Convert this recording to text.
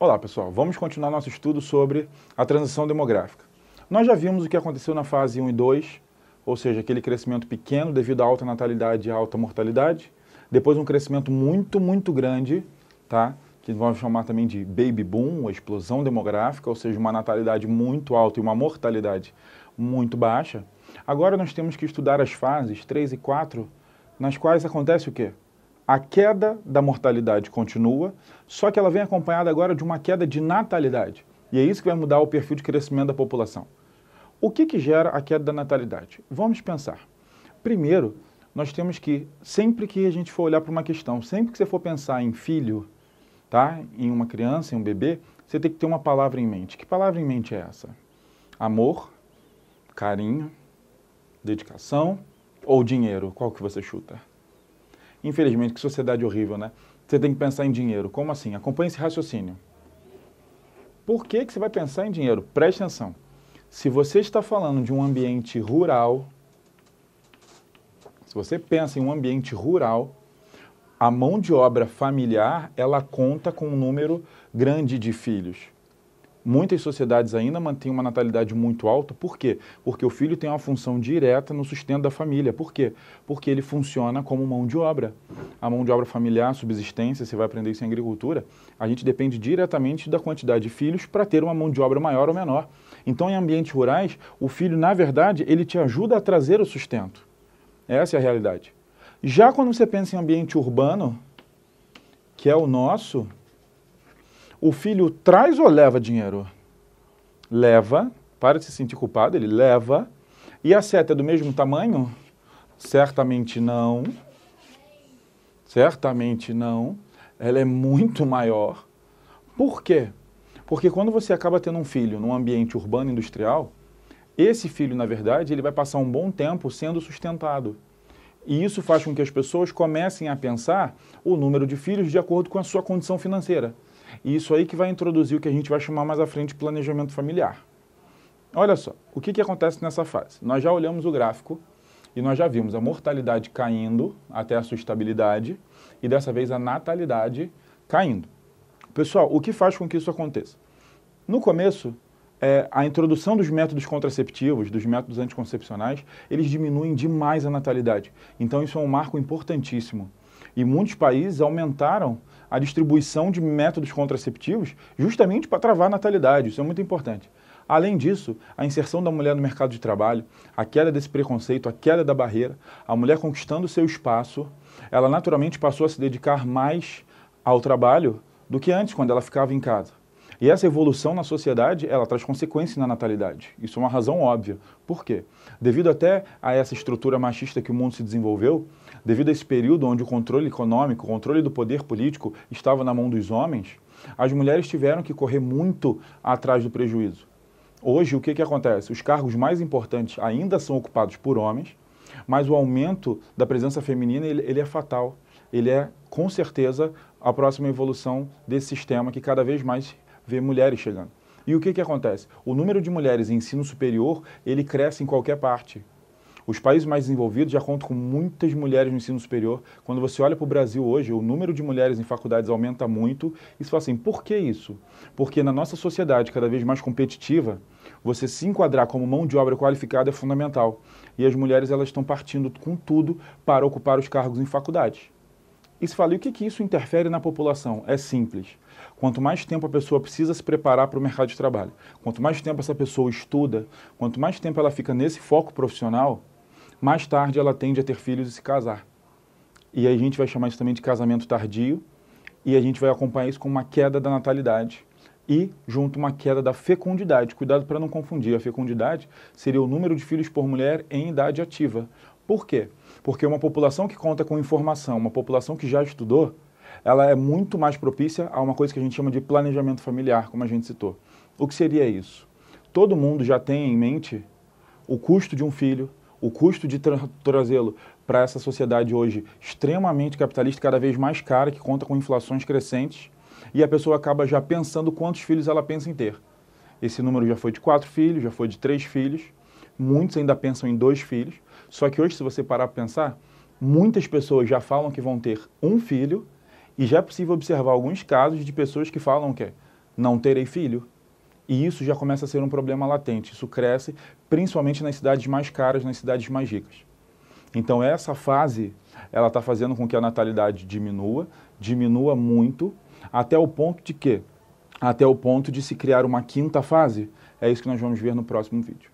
Olá, pessoal. Vamos continuar nosso estudo sobre a transição demográfica. Nós já vimos o que aconteceu na fase 1 e 2, ou seja, aquele crescimento pequeno devido à alta natalidade e à alta mortalidade. Depois um crescimento muito grande, tá? Que vamos chamar também de baby boom, a explosão demográfica, ou seja, uma natalidade muito alta e uma mortalidade muito baixa. Agora nós temos que estudar as fases 3 e 4, nas quais acontece o quê? A queda da mortalidade continua, só que ela vem acompanhada agora de uma queda de natalidade. E é isso que vai mudar o perfil de crescimento da população. O que gera a queda da natalidade? Vamos pensar. Primeiro, nós temos que, sempre que a gente for olhar para uma questão, sempre que você for pensar em filho, tá? Em uma criança, em um bebê, você tem que ter uma palavra em mente. Que palavra em mente é essa? Amor, carinho, dedicação ou dinheiro? Qual que você chuta? Infelizmente, que sociedade horrível, né? Você tem que pensar em dinheiro. Como assim? Acompanhe esse raciocínio. Por que você vai pensar em dinheiro? Preste atenção. Se você está falando de um ambiente rural, se você pensa em um ambiente rural, a mão de obra familiar, ela conta com um número grande de filhos. Muitas sociedades ainda mantêm uma natalidade muito alta. Por quê? Porque o filho tem uma função direta no sustento da família. Por quê? Porque ele funciona como mão de obra. A mão de obra familiar, subsistência, você vai aprender isso em agricultura, a gente depende diretamente da quantidade de filhos para ter uma mão de obra maior ou menor. Então, em ambientes rurais, o filho, na verdade, ele te ajuda a trazer o sustento. Essa é a realidade. Já quando você pensa em ambiente urbano, que é o nosso, o filho traz ou leva dinheiro? Leva, para de se sentir culpado, ele leva. E a seta é do mesmo tamanho? Certamente não. Certamente não. Ela é muito maior. Por quê? Porque quando você acaba tendo um filho num ambiente urbano industrial, esse filho, na verdade, ele vai passar um bom tempo sendo sustentado. E isso faz com que as pessoas comecem a pensar o número de filhos de acordo com a sua condição financeira. E isso aí que vai introduzir o que a gente vai chamar mais à frente de planejamento familiar. Olha só, o que acontece nessa fase? Nós já olhamos o gráfico e nós já vimos a mortalidade caindo até a sua estabilidade e dessa vez a natalidade caindo. Pessoal, o que faz com que isso aconteça? No começo, a introdução dos métodos contraceptivos, dos métodos anticoncepcionais, eles diminuem demais a natalidade. Então isso é um marco importantíssimo. E muitos países aumentaram a distribuição de métodos contraceptivos justamente para travar a natalidade. Isso é muito importante. Além disso, a inserção da mulher no mercado de trabalho, a queda desse preconceito, a queda da barreira, a mulher conquistando o seu espaço, ela naturalmente passou a se dedicar mais ao trabalho do que antes, quando ela ficava em casa. E essa evolução na sociedade, ela traz consequências na natalidade. Isso é uma razão óbvia. Por quê? Devido até a essa estrutura machista que o mundo se desenvolveu, devido a esse período onde o controle econômico, o controle do poder político estava na mão dos homens, as mulheres tiveram que correr muito atrás do prejuízo. Hoje, o que acontece? Os cargos mais importantes ainda são ocupados por homens, mas o aumento da presença feminina, ele é fatal. Ele é, com certeza, a próxima evolução desse sistema que cada vez mais vê mulheres chegando. E o que acontece? O número de mulheres em ensino superior, ele cresce em qualquer parte. Os países mais desenvolvidos já contam com muitas mulheres no ensino superior. Quando você olha para o Brasil hoje, o número de mulheres em faculdades aumenta muito. E você fala assim, por que isso? Porque na nossa sociedade cada vez mais competitiva, você se enquadrar como mão de obra qualificada é fundamental. E as mulheres elas estão partindo com tudo para ocupar os cargos em faculdades. E se fala, e o que isso interfere na população? É simples. Quanto mais tempo a pessoa precisa se preparar para o mercado de trabalho, quanto mais tempo essa pessoa estuda, quanto mais tempo ela fica nesse foco profissional, mais tarde ela tende a ter filhos e se casar. E aí a gente vai chamar isso também de casamento tardio, e a gente vai acompanhar isso com uma queda da natalidade e, junto, uma queda da fecundidade. Cuidado para não confundir, a fecundidade seria o número de filhos por mulher em idade ativa. Por quê? Porque uma população que conta com informação, uma população que já estudou, ela é muito mais propícia a uma coisa que a gente chama de planejamento familiar, como a gente citou. O que seria isso? Todo mundo já tem em mente o custo de um filho, o custo de trazê-lo para essa sociedade hoje extremamente capitalista, cada vez mais cara, que conta com inflações crescentes, e a pessoa acaba já pensando quantos filhos ela pensa em ter. Esse número já foi de 4 filhos, já foi de 3 filhos, muitos ainda pensam em 2 filhos, só que hoje, se você parar para pensar, muitas pessoas já falam que vão ter um filho, e já é possível observar alguns casos de pessoas que falam que não terei filho. E isso já começa a ser um problema latente. Isso cresce principalmente nas cidades mais caras, nas cidades mais ricas. Então essa fase, ela está fazendo com que a natalidade diminua muito, até o ponto de quê? Até o ponto de se criar uma quinta fase. É isso que nós vamos ver no próximo vídeo.